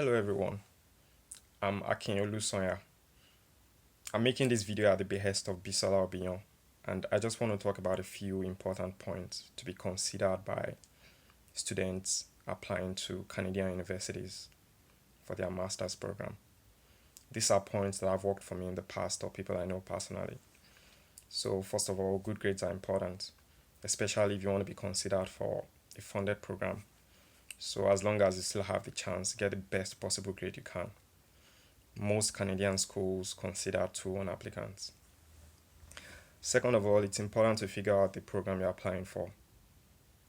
Hello everyone, I'm Olusanya. I'm making this video at the behest of Bisola Obiyan, and I just want to talk about a few important points to be considered by students applying to Canadian universities for their master's program. These are points that have worked for me in the past or people I know personally. So first of all, good grades are important, especially if you want to be considered for a funded program. So as long as you still have the chance, get the best possible grade you can. Most Canadian schools consider 2-1 applicants. Second of all, it's important to figure out the program you're applying for.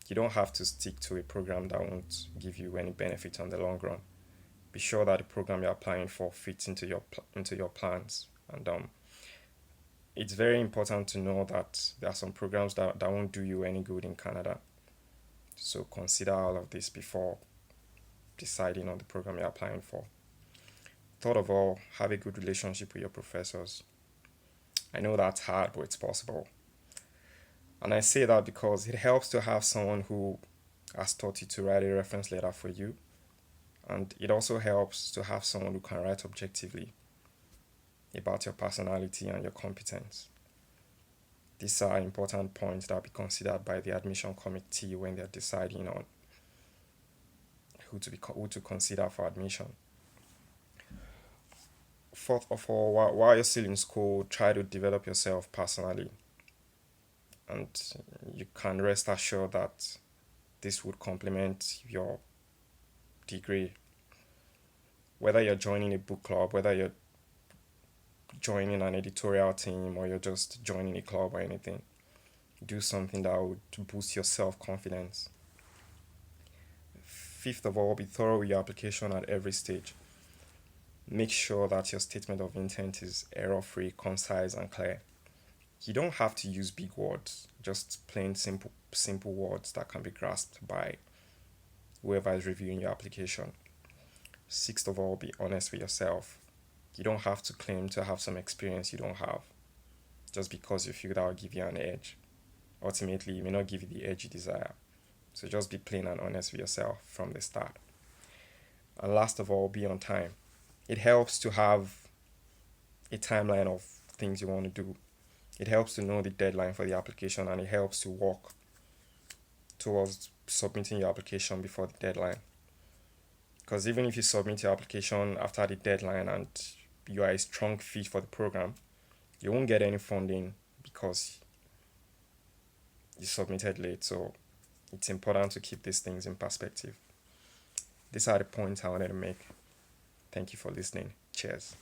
You don't have to stick to a program that won't give you any benefit on the long run. Be sure that the program you're applying for fits into your plans. And it's very important to know that there are some programs that won't do you any good in Canada. So consider all of this before deciding on the program you're applying for. Third of all, have a good relationship with your professors. I know that's hard, but it's possible. And I say that because it helps to have someone who has taught you to write a reference letter for you. And it also helps to have someone who can write objectively about your personality and your competence. These are important points that will be considered by the admission committee when they're deciding on who to consider for admission. Fourth of all, while you're still in school, try to develop yourself personally. And you can rest assured that this would complement your degree. Whether you're joining a book club, whether you're joining an editorial team, or you're just joining a club or anything, do something that would boost your self-confidence. Fifth of all, be thorough with your application at every stage. Make sure that your statement of intent is error-free, concise, and clear. You don't have to use big words, just plain simple words that can be grasped by whoever is reviewing your application. Sixth of all, be honest with yourself. You don't have to claim to have some experience you don't have, just because you feel that will give you an edge. Ultimately, it may not give you the edge you desire. So just be plain and honest with yourself from the start. And last of all, be on time. It helps to have a timeline of things you want to do. It helps to know the deadline for the application, and it helps to work towards submitting your application before the deadline. Because even if you submit your application after the deadline and you are a strong fit for the program, you won't get any funding because you submitted late. So it's important to keep these things in perspective. These are the points I wanted to make. Thank you for listening. Cheers.